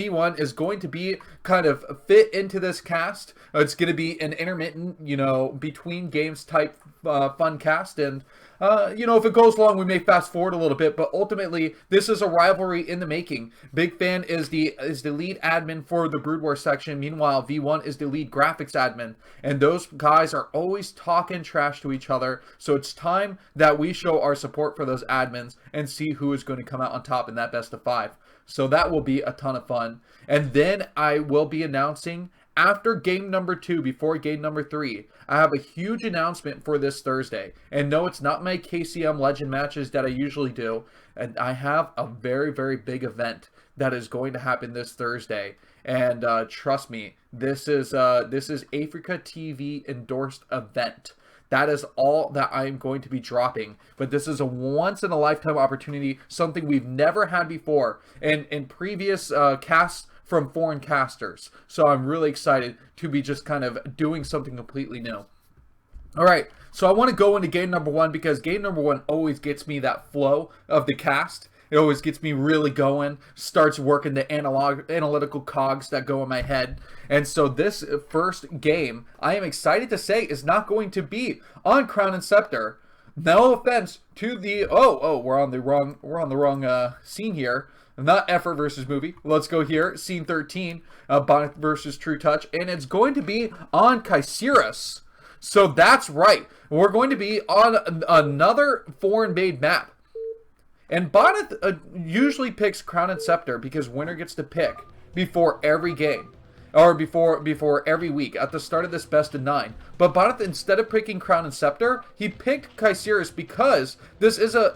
V1 is going to be kind of fit into this cast. It's going to be an intermittent, between games type fun cast. And, if it goes long, we may fast forward a little bit. But ultimately, this is a rivalry in the making. Big Fan is the lead admin for the Brood War section. Meanwhile, V1 is the lead graphics admin. And those guys are always talking trash to each other. So it's time that we show our support for those admins and see who is going to come out on top in that best of 5. So that will be a ton of fun. And then I will be announcing after game number 2, before game number 3, I have a huge announcement for this Thursday. And no, it's not my KCM Legend matches that I usually do. And I have a very, very big event that is going to happen this Thursday. And trust me, this is Africa TV endorsed event. That is all that I'm going to be dropping. But this is a once-in-a-lifetime opportunity, something we've never had before in previous casts from foreign casters. So I'm really excited to be just kind of doing something completely new. All right, so I want to go into game number 1 because game number 1 always gets me that flow of the cast. It always gets me really going, starts working the analytical cogs that go in my head. And so this first game, I am excited to say, is not going to be on Crown and Scepter. No offense to the... we're on the wrong scene here. Not Effort versus Movie. Let's go here. Scene 13, Bonyth versus Trutacz. And it's going to be on Kaisiris. So that's right. We're going to be on another foreign-made map. And Bonyth usually picks Crown and Scepter because winner gets to pick before every game. Or before every week at the start of this best of 9. But Bonyth, instead of picking Crown and Scepter, he picked Kaisiris because this is a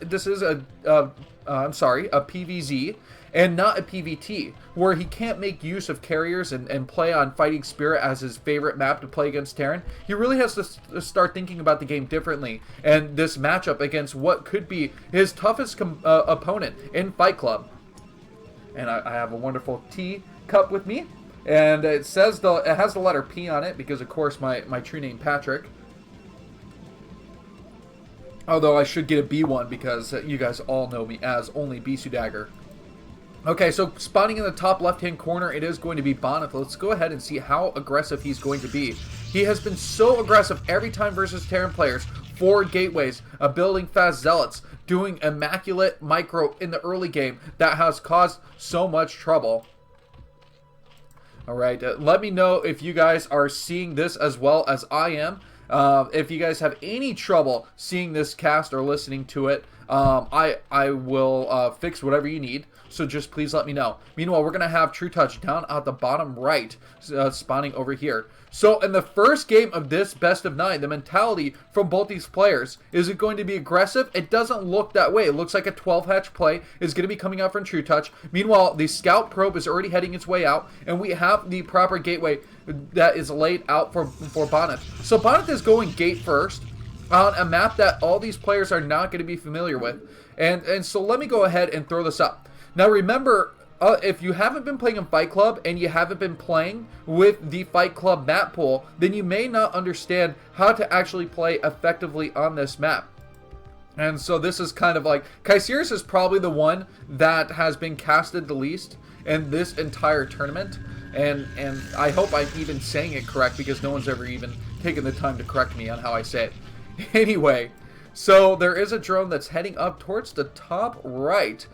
PVZ and not a PVT, where he can't make use of carriers and play on Fighting Spirit as his favorite map to play against Terran. He really has to start thinking about the game differently, and this matchup against what could be his toughest opponent in Fight Club. And I have a wonderful tea cup with me, and it has the letter P on it because, of course, my true name Patrick. Although I should get a B1 because you guys all know me as only Bisu Dagger. Okay, so spawning in the top left-hand corner, it is going to be Bonyth. Let's go ahead and see how aggressive he's going to be. He has been so aggressive every time versus Terran players. 4 gateways, building fast zealots, doing immaculate micro in the early game that has caused so much trouble. Alright, let me know if you guys are seeing this as well as I am. If you guys have any trouble seeing this cast or listening to it, I will fix whatever you need. So just please let me know. Meanwhile, we're going to have Trutacz down at the bottom right, spawning over here. So in the first game of this best of 9, the mentality from both these players, is it going to be aggressive? It doesn't look that way. It looks like a 12-hatch play is going to be coming out from Trutacz. Meanwhile, the scout probe is already heading its way out, and we have the proper gateway that is laid out for Bonyth. So Bonyth is going gate first on a map that all these players are not going to be familiar with. And so let me go ahead and throw this up. Now remember, if you haven't been playing in Fight Club and you haven't been playing with the Fight Club map pool, then you may not understand how to actually play effectively on this map. And so this is kind of like, Kaisiris is probably the one that has been casted the least in this entire tournament. And I hope I'm even saying it correct because no one's ever even taken the time to correct me on how I say it. Anyway, so there is a drone that's heading up towards the top right,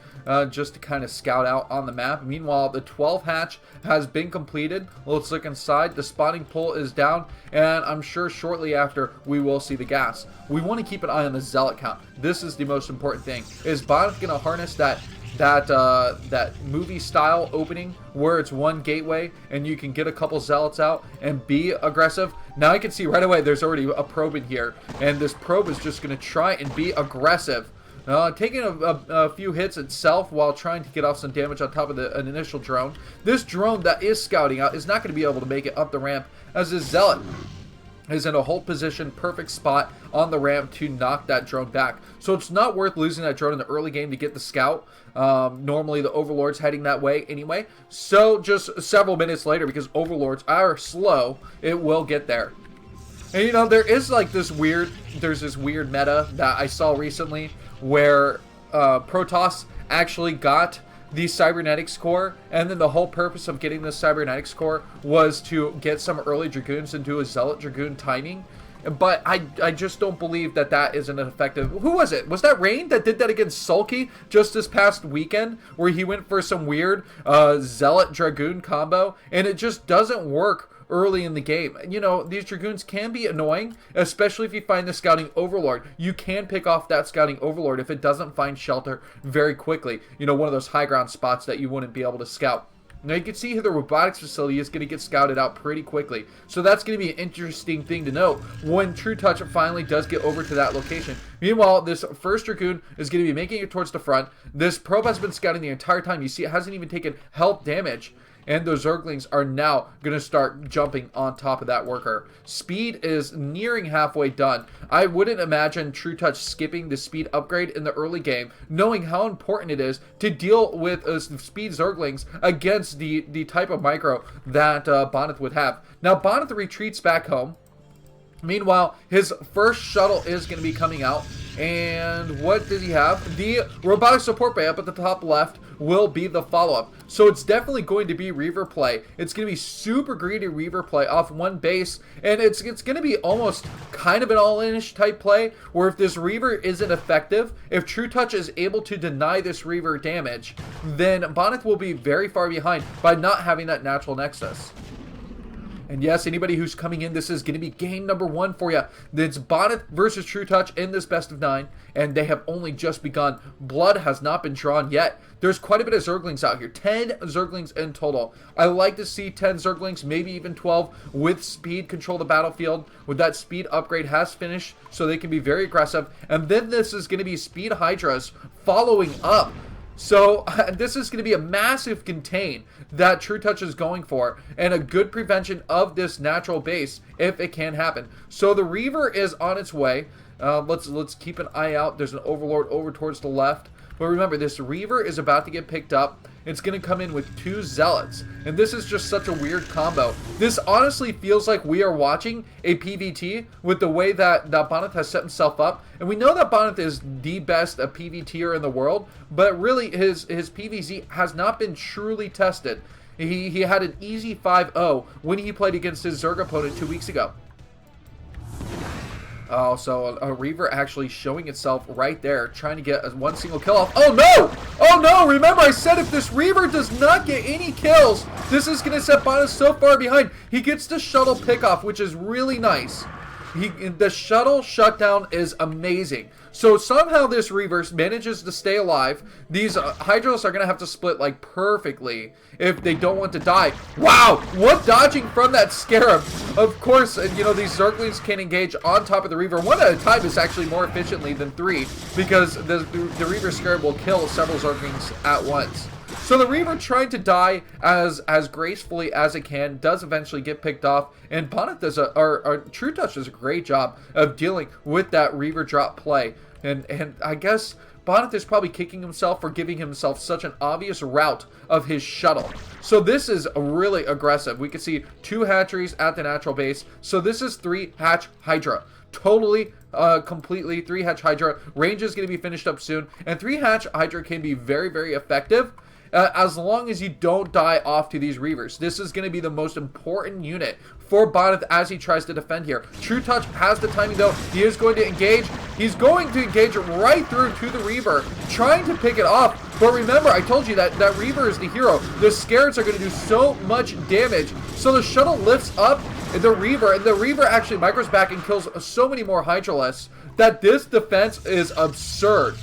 just to kind of scout out on the map. Meanwhile, the 12 hatch has been completed. Let's look inside. The spawning pole is down, and I'm sure shortly after we will see the gas. We want to keep an eye on the zealot count. This is the most important thing. Is Bonyth going to harness that movie style opening where it's one gateway and you can get a couple zealots out and be aggressive? Now I can see right away there's already a probe in here, and this probe is just going to try and be aggressive, taking a few hits itself while trying to get off some damage on top of an initial drone. This drone that is scouting out is not going to be able to make it up the ramp, as this zealot is in a hold position, perfect spot on the ramp to knock that drone back. So it's not worth losing that drone in the early game to get the scout. Normally the Overlord's heading that way anyway. So just several minutes later, because Overlords are slow, it will get there. And you know, there's this weird meta that I saw recently where Protoss actually got the Cybernetics core, and then the whole purpose of getting the Cybernetics core was to get some early Dragoons and do a Zealot Dragoon timing. But I just don't believe that that isn't an effective. Who was it? Was that Rain that did that against Sulky just this past weekend, where he went for some weird Zealot Dragoon combo, and it just doesn't work early in the game? You know, these Dragoons can be annoying, especially if you find the Scouting Overlord. You can pick off that Scouting Overlord if it doesn't find shelter very quickly. You know, one of those high ground spots that you wouldn't be able to scout. Now you can see here the robotics facility is going to get scouted out pretty quickly. So that's going to be an interesting thing to note when Trutacz finally does get over to that location. Meanwhile, this first Dragoon is going to be making it towards the front. This probe has been scouting the entire time. You see it hasn't even taken health damage. And those Zerglings are now going to start jumping on top of that worker. Speed is nearing halfway done. I wouldn't imagine Trutacz skipping the speed upgrade in the early game, knowing how important it is to deal with speed Zerglings against the type of micro that Bonyth would have. Now, Bonyth retreats back home. Meanwhile, his first shuttle is going to be coming out. And what does he have? The robotic support bay up at the top left will be the follow-up. So it's definitely going to be Reaver play. It's going to be super greedy Reaver play off one base. And it's going to be almost kind of an all-in-ish type play, where if this Reaver isn't effective, if Trutacz is able to deny this Reaver damage, then Bonyth will be very far behind by not having that natural nexus. And yes, anybody who's coming in, this is going to be game number 1 for you. It's Bonyth versus Trutacz in this best of 9, and they have only just begun. Blood has not been drawn yet. There's quite a bit of Zerglings out here. 10 Zerglings in total. I like to see 10 Zerglings, maybe even 12, with speed control the battlefield. With that speed upgrade has finished, so they can be very aggressive. And then this is going to be speed Hydras following up. So this is going to be a massive contain that Trutacz is going for, and a good prevention of this natural base if it can happen. So the Reaver is on its way. Let's keep an eye out. There's an Overlord over towards the left. But remember, this Reaver is about to get picked up. It's going to come in with 2 Zealots. And this is just such a weird combo. This honestly feels like we are watching a PvT with the way that Bonyth has set himself up. And we know that Bonyth is the best PvTer in the world, but really his PvZ has not been truly tested. He had an easy 5-0 when he played against his Zerg opponent 2 weeks ago. Oh, so a Reaver actually showing itself right there, trying to get one single kill off. Oh no! Oh no! Remember I said if this Reaver does not get any kills, this is going to set Bonyth so far behind. He gets the shuttle pickoff, which is really nice. The shuttle shutdown is amazing. So somehow this Reaver manages to stay alive. These Hydros are going to have to split like perfectly if they don't want to die. Wow, what dodging from that Scarab. Of course, you know, these Zerglings can engage on top of the Reaver. 1 at a time is actually more efficiently than 3, because the Reaver Scarab will kill several Zerglings at once. So the Reaver trying to die as gracefully as it can does eventually get picked off, and Bonyth does Trutacz does a great job of dealing with that Reaver drop play. And I guess Bonyth is probably kicking himself for giving himself such an obvious route of his shuttle. So this is really aggressive. We can see 2 hatcheries at the natural base. So this is 3 hatch Hydra. Totally, completely 3 hatch Hydra. Range is going to be finished up soon. And 3 hatch Hydra can be very, very effective. As long as you don't die off to these Reavers. This is going to be the most important unit for Bonyth as he tries to defend here. Trutacz has the timing though. He is going to engage. He's going to engage right through to the Reaver, trying to pick it off. But remember, I told you that Reaver is the hero. The Scarabs are going to do so much damage. So the shuttle lifts up the Reaver, and the Reaver actually micros back and kills so many more Hydralisks that this defense is absurd.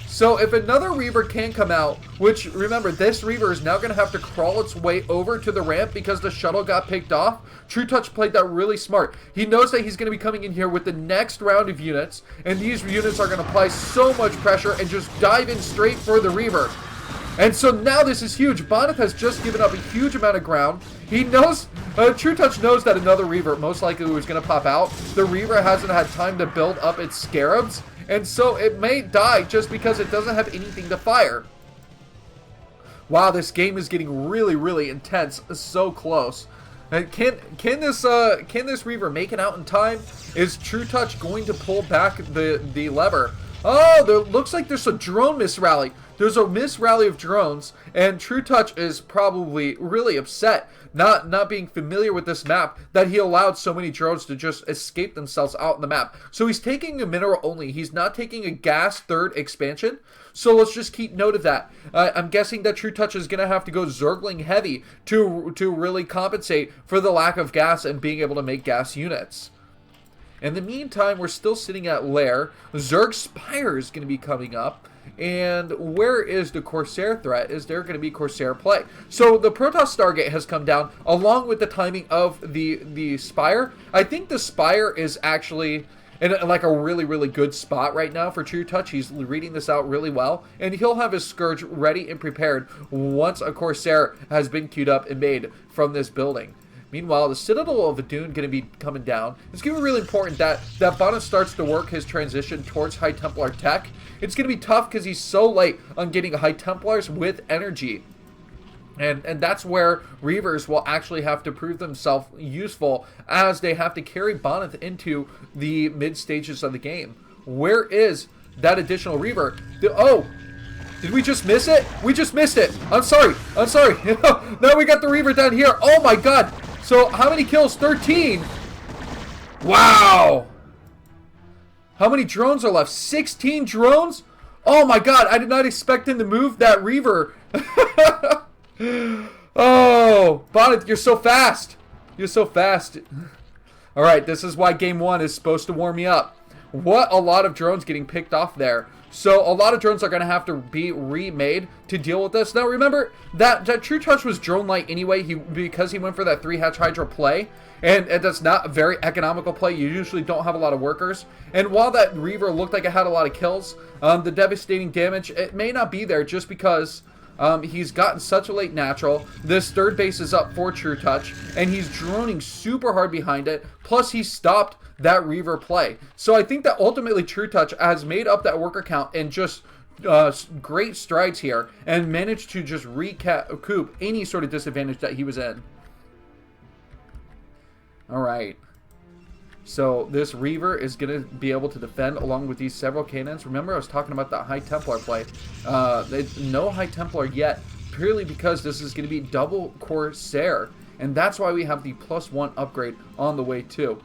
So if another Reaver can come out, which remember, this Reaver is now going to have to crawl its way over to the ramp because the shuttle got picked off. Trutacz played that really smart. He knows that he's going to be coming in here with the next round of units, and these units are going to apply so much pressure and just dive in straight for the Reaver. And so now this is huge. Bonyth has just given up a huge amount of ground. He knows, Trutacz knows that another Reaver most likely was going to pop out. The Reaver hasn't had time to build up its Scarabs, and so it may die just because it doesn't have anything to fire. Wow, this game is getting really, really intense. So close. And can this Reaver make it out in time? Is Trutacz going to pull back the lever Oh, there looks like there's a drone misrally. There's a misrally of drones, and Trutacz is probably really upset not being familiar with this map, that he allowed so many drones to just escape themselves out in the map. So he's taking a mineral only. He's not taking a gas third expansion. So let's just keep note of that. I'm guessing that Trutacz is going to have to go Zergling heavy to really compensate for the lack of gas and being able to make gas units. In the meantime, we're still sitting at Lair. Zerg Spire is going to be coming up. And where is the Corsair threat? Is there going to be Corsair play? So the Protoss Stargate has come down along with the timing of the Spire. I think the Spire is actually in like a really, really good spot right now for Trutacz. He's reading this out really well. And he'll have his Scourge ready and prepared once a Corsair has been queued up and made from this building. Meanwhile, the Citadel of Adun going to be coming down. It's going to be really important that Bonyth starts to work his transition towards High Templar tech. It's going to be tough because he's so late on getting High Templars with energy. And that's where Reavers will actually have to prove themselves useful, as they have to carry Bonyth into the mid stages of the game. Where is that additional Reaver? Oh! Did we just miss it? We just missed it. I'm sorry. Now we got the Reaver down here. Oh my god. So how many kills? 13. Wow. How many drones are left? 16 drones? Oh my god. I did not expect him to move that Reaver. Oh, Bonyth, you're so fast. You're so fast. All right, this is why game one is supposed to warm me up. What a lot of drones getting picked off there. So a lot of drones are going to have to be remade to deal with this. Now remember that Trutacz was drone light anyway, because he went for that 3-hatch Hydra play. And that's not a very economical play. You usually don't have a lot of workers. And while that Reaver looked like it had a lot of kills, the devastating damage, it may not be there just because he's gotten such a late natural. This third base is up for Trutacz, and he's droning super hard behind it. Plus, he stopped that Reaver play. So I think that ultimately Trutacz has made up that worker count and just great strides here, and managed to just recoup any sort of disadvantage that he was in. All right. So this Reaver is going to be able to defend along with these several cannons. Remember, I was talking about that High Templar play. No High Templar yet, purely because this is going to be double Corsair. And that's why we have the +1 upgrade on the way too.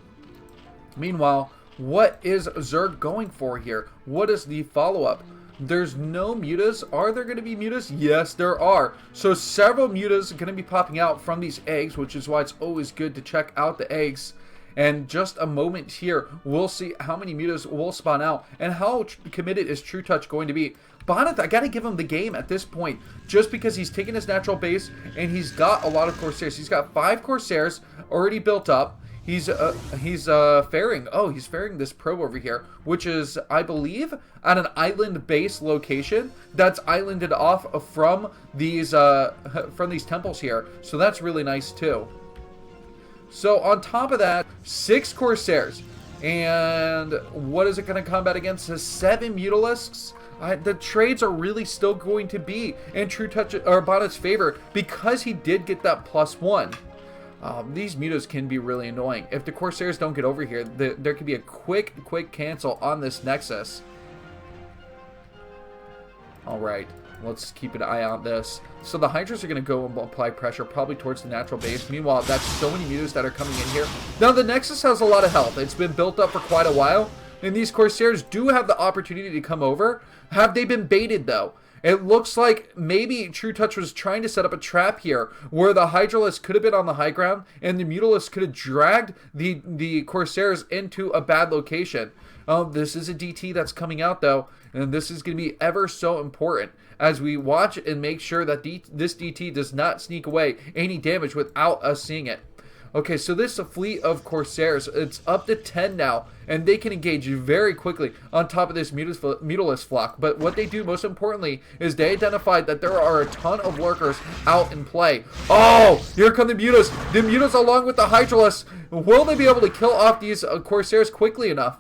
Meanwhile, what is Zerg going for here? What is the follow-up? There's no mutas. Are there going to be mutas? Yes, there are. So several mutas are going to be popping out from these eggs, which is why it's always good to check out the eggs. And just a moment here, we'll see how many mutas will spawn out and how committed is Trutacz going to be. Bonyth, I gotta give him the game at this point, just because he's taken his natural base and he's got a lot of Corsairs. He's got 5 Corsairs already built up. He's ferrying. Oh, he's ferrying this probe over here, which is, I believe, at an island base location that's islanded off from these temples here. So that's really nice too. So on top of that, 6 Corsairs. And what is it going to combat against? 7 Mutalisks? The trades are really still going to be in Trutacz or Bonyth's favor because he did get that +1. These mutas can be really annoying. If the Corsairs don't get over here, there could be a quick cancel on this Nexus. Alright, let's keep an eye on this. So the Hydras are going to go and apply pressure probably towards the natural base. Meanwhile, that's so many mutas that are coming in here. Now the Nexus has a lot of health. It's been built up for quite a while. And these Corsairs do have the opportunity to come over. Have they been baited though? It looks like maybe Trutacz was trying to set up a trap here where the Hydralisk could have been on the high ground and the Mutalisk could have dragged the Corsairs into a bad location. This is a DT that's coming out though, and this is going to be ever so important as we watch and make sure that this DT does not sneak away any damage without us seeing it. Okay, so this is a fleet of Corsairs. It's up to 10 now, and they can engage very quickly on top of this Mutalisk flock. But what they do, most importantly, is they identified that there are a ton of lurkers out in play. Oh, here come the Mutas. The Mutas along with the Hydralisk. Will they be able to kill off these Corsairs quickly enough?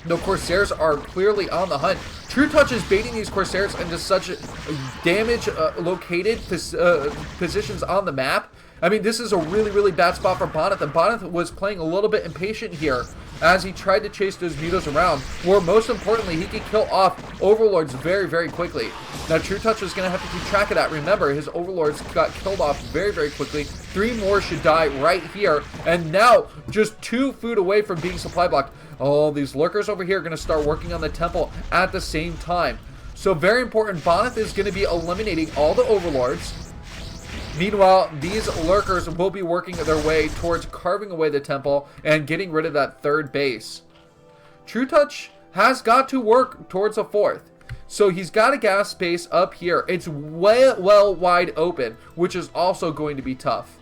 The Corsairs are clearly on the hunt. Trutacz is baiting these Corsairs into such damage located positions on the map. I mean, this is a really, really bad spot for Bonyth, and Bonyth was playing a little bit impatient here. as he tried to chase those Mutos around, or most importantly, he could kill off Overlords very, very quickly. Now, Trutacz is going to have to keep track of that. Remember, his Overlords got killed off very, very quickly. 3 more should die right here, and now just 2 food away from being supply blocked. Oh, these lurkers over here are going to start working on the temple at the same time. So very important, Bonyth is going to be eliminating all the Overlords. Meanwhile, these lurkers will be working their way towards carving away the temple and getting rid of that 3rd base. Trutacz has got to work towards a 4th. So he's got a gas space up here. It's well wide open, which is also going to be tough.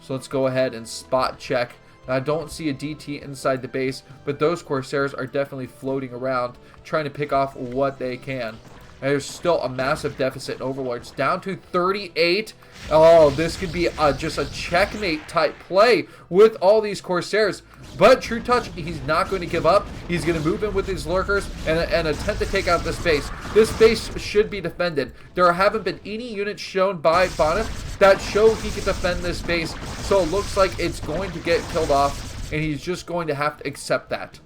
So let's go ahead and spot check. I don't see a DT inside the base, but those Corsairs are definitely floating around, trying to pick off what they can. And there's still a massive deficit in Overlords, down to 38. Oh, this could be just a checkmate type play with all these Corsairs. But Trutacz, he's not going to give up. He's going to move in with these lurkers and attempt to take out this base. This base should be defended. There haven't been any units shown by Bonyth that show he can defend this base. So it looks like it's going to get killed off, and he's just going to have to accept that.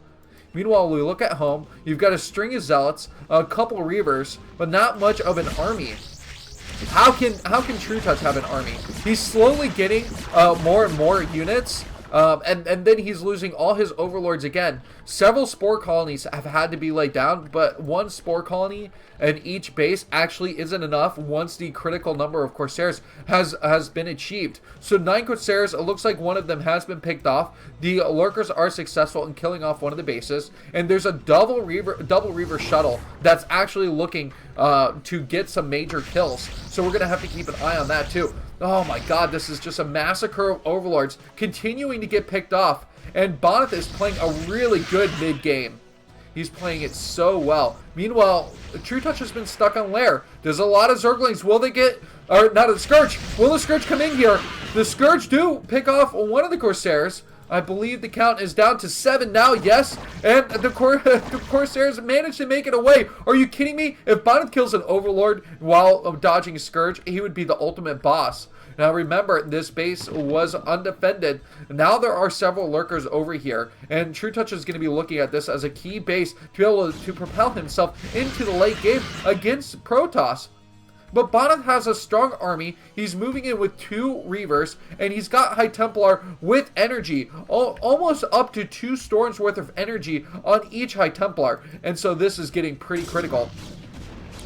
Meanwhile, we look at home. You've got a string of Zealots, a couple Reavers, but not much of an army. How can Trutacz have an army? He's slowly getting more and more units, and then he's losing all his Overlords again. Several spore colonies have had to be laid down, but 1 spore colony in each base actually isn't enough once the critical number of Corsairs has been achieved. So 9 Corsairs, it looks like 1 of them has been picked off. The lurkers are successful in killing off 1 of the bases, and there's a double Reaver shuttle that's actually looking to get some major kills. So we're going to have to keep an eye on that too. Oh my god, this is just a massacre of Overlords continuing to get picked off. And Bonyth is playing a really good mid-game. He's playing it so well. Meanwhile, Trutacz has been stuck on Lair. There's a lot of Zerglings. Will they get... Or, not a Scourge. Will the Scourge come in here? The Scourge do pick off 1 of the Corsairs. I believe the count is down to 7 now, yes. And the Corsairs managed to make it away. Are you kidding me? If Bonyth kills an Overlord while dodging a Scourge, he would be the ultimate boss. Now remember, this base was undefended. Now there are several lurkers over here, and Trutacz is going to be looking at this as a key base to be able to propel himself into the late game against Protoss. But Bonyth has a strong army. He's moving in with 2 Reavers, and he's got High Templar with energy, almost up to 2 storms worth of energy on each High Templar. And so this is getting pretty critical.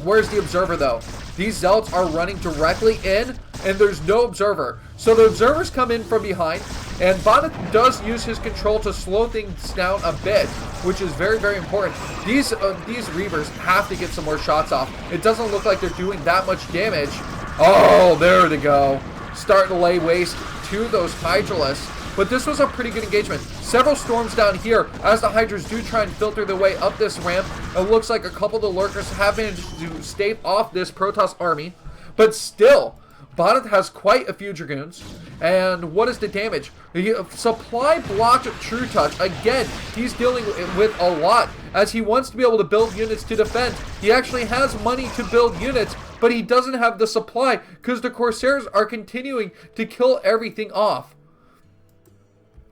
Where's the Observer, though? These Zealots are running directly in, and there's no Observer. So the Observers come in from behind, and Bonyth does use his control to slow things down a bit, which is very, very important. These Reavers have to get some more shots off. It doesn't look like they're doing that much damage. Oh, there they go. Starting to lay waste to those Hydralisks. But this was a pretty good engagement. Several storms down here as the Hydras do try and filter their way up this ramp. It looks like a couple of the lurkers have managed to stave off this Protoss army. But still, Bonyth has quite a few Dragoons. And what is the damage? The supply blocked Trutacz. Again, he's dealing with a lot as he wants to be able to build units to defend. He actually has money to build units, but he doesn't have the supply because the Corsairs are continuing to kill everything off.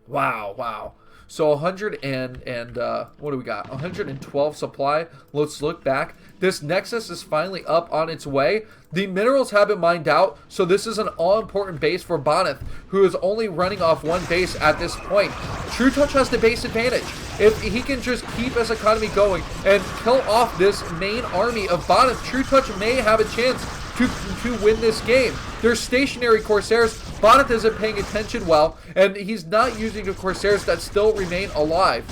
Wow. So 100 and what do we got? 112 supply. Let's look back. This Nexus is finally up on its way. The minerals have been mined out, so this is an all-important base for Bonyth, who is only running off 1 base at this point. Trutacz has the base advantage. If he can just keep his economy going and kill off this main army of Bonyth, Trutacz may have a chance to win this game. They're stationary Corsairs. Bonyth isn't paying attention well, and he's not using the Corsairs that still remain alive.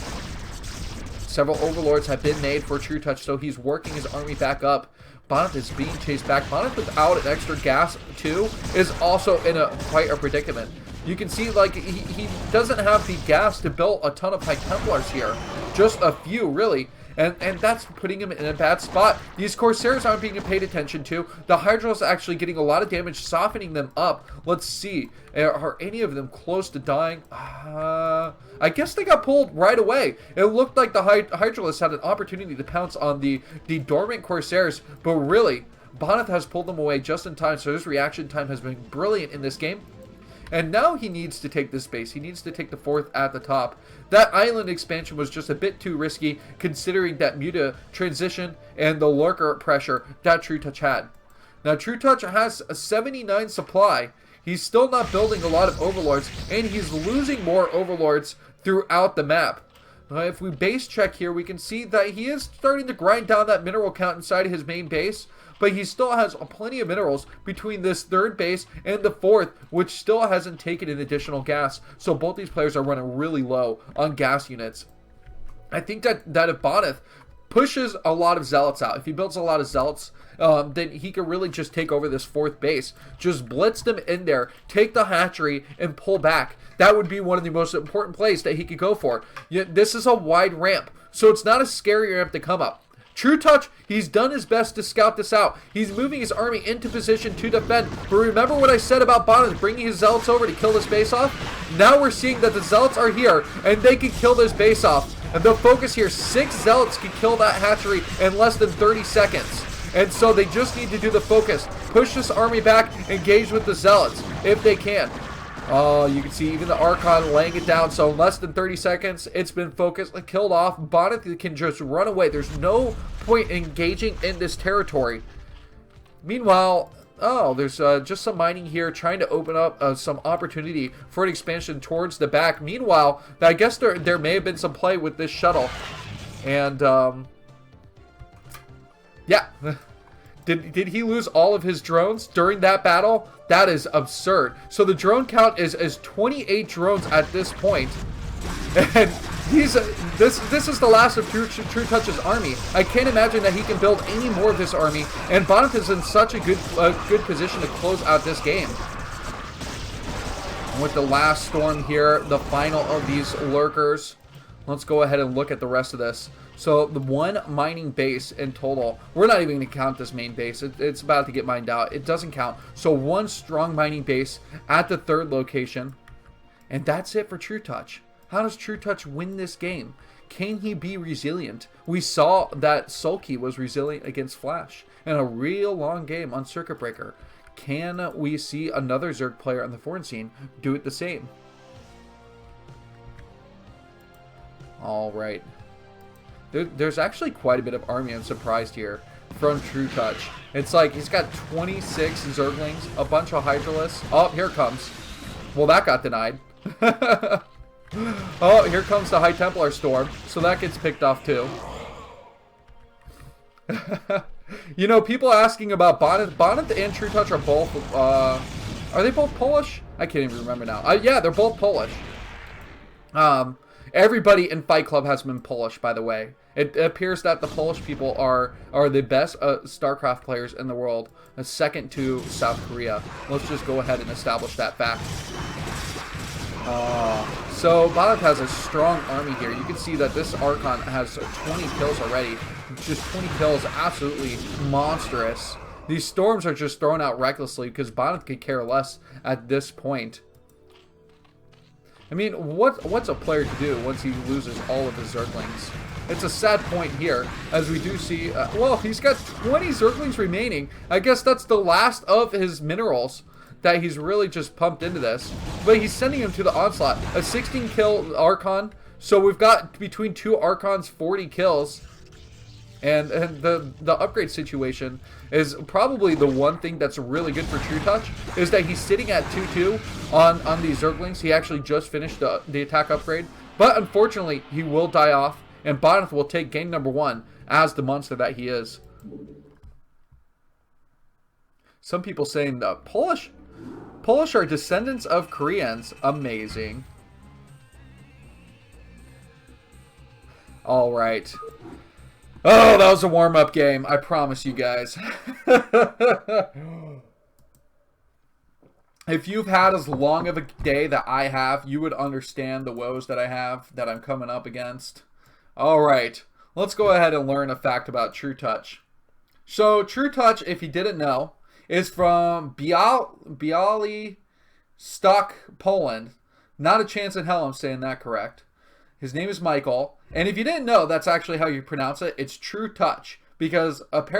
Several Overlords have been made for Trutacz, so he's working his army back up. Bonyth is being chased back. Bonyth without an extra gas, too, is also in quite a predicament. You can see, like, he doesn't have the gas to build a ton of High Templars here. Just a few, really. And that's putting him in a bad spot. These Corsairs aren't being paid attention to. The Hydra's actually getting a lot of damage, softening them up. Let's see. Are any of them close to dying? I guess they got pulled right away. It looked like the Hydralists had an opportunity to pounce on the dormant Corsairs, but really, Bonyth has pulled them away just in time, so his reaction time has been brilliant in this game. And now he needs to take this base. He needs to take the 4th at the top. That island expansion was just a bit too risky, considering that Muta transition and the lurker pressure that Trutacz had. Now, Trutacz has a 79 supply. He's still not building a lot of overlords, and he's losing more overlords throughout the map. If we base check here, we can see that he is starting to grind down that mineral count inside of his main base, but he still has plenty of minerals between this 3rd base and the 4th, which still hasn't taken in additional gas. So both these players are running really low on gas units. I think that if Bonyth pushes a lot of zealots out, if he builds a lot of zealots, then he can really just take over this 4th base. Just blitz them in there, take the hatchery, and pull back. That would be one of the most important plays that he could go for. This is a wide ramp, so it's not a scary ramp to come up. Trutacz, he's done his best to scout this out. He's moving his army into position to defend. But remember what I said about Bonyth bringing his zealots over to kill this base off? Now we're seeing that the zealots are here, and they can kill this base off. And the focus here, 6 zealots can kill that hatchery in less than 30 seconds. And so they just need to do the focus. Push this army back, engage with the zealots, if they can. Oh, you can see even the Archon laying it down. So in less than 30 seconds, it's been focused and killed off. Bonyth can just run away. There's no point engaging in this territory. Meanwhile, oh, there's just some mining here trying to open up some opportunity for an expansion towards the back. Meanwhile, I guess there may have been some play with this shuttle. And, yeah. Did he lose all of his drones during that battle? That is absurd. So the drone count is 28 drones at this point. And this is the last of Trutacz's army. I can't imagine that he can build any more of this army. And Bonyth is in such a good position to close out this game. And with the last storm here, the final of these lurkers. Let's go ahead and look at the rest of this. So the 1 mining base in total, we're not even going to count this main base. It's about to get mined out. It doesn't count. So 1 strong mining base at the 3rd location. And that's it for Trutacz. How does Trutacz win this game? Can he be resilient? We saw that Sulky was resilient against Flash in a real long game on Circuit Breaker. Can we see another Zerg player on the foreign scene do it the same? All right. There's actually quite a bit of army. I'm surprised here from Trutacz. It's like he's got 26 Zerglings, a bunch of Hydralisks. Oh, here it comes. Well, that got denied. Oh, here comes the High Templar Storm. So that gets picked off too. You know, people asking about Bonyth. Bonyth and Trutacz are both, are they both Polish? I can't even remember now. Yeah, they're both Polish. Everybody in Fight Club has been Polish, by the way. It appears that the Polish people are the best StarCraft players in the world, second to South Korea. Let's just go ahead and establish that fact. So Bonyth has a strong army here. You can see that this Archon has 20 kills already. Just 20 kills, absolutely monstrous. These storms are just thrown out recklessly because Bonyth could care less at this point. I mean, what's a player to do once he loses all of his Zerglings? It's a sad point here, as we do see, well, he's got 20 Zerglings remaining. I guess that's the last of his minerals that he's really just pumped into this. But he's sending him to the onslaught. A 16 kill Archon, so we've got between 2 Archons 40 kills. And the upgrade situation is probably the one thing that's really good for Trutacz, is that he's sitting at 2-2 on these Zerglings. He actually just finished the attack upgrade. But unfortunately, he will die off, and Bonyth will take game number 1 as the monster that he is. Some people saying the Polish are descendants of Koreans. Amazing. All right. Oh, that was a warm-up game. I promise you guys. If you've had as long of a day that I have, you would understand the woes that I have, that I'm coming up against. All right. Let's go ahead and learn a fact about Trutacz. So, Trutacz, if you didn't know, is from Białystok, Poland. Not a chance in hell I'm saying that correct. His name is Michael. And if you didn't know, that's actually how you pronounce it. It's Trutacz. Because apparently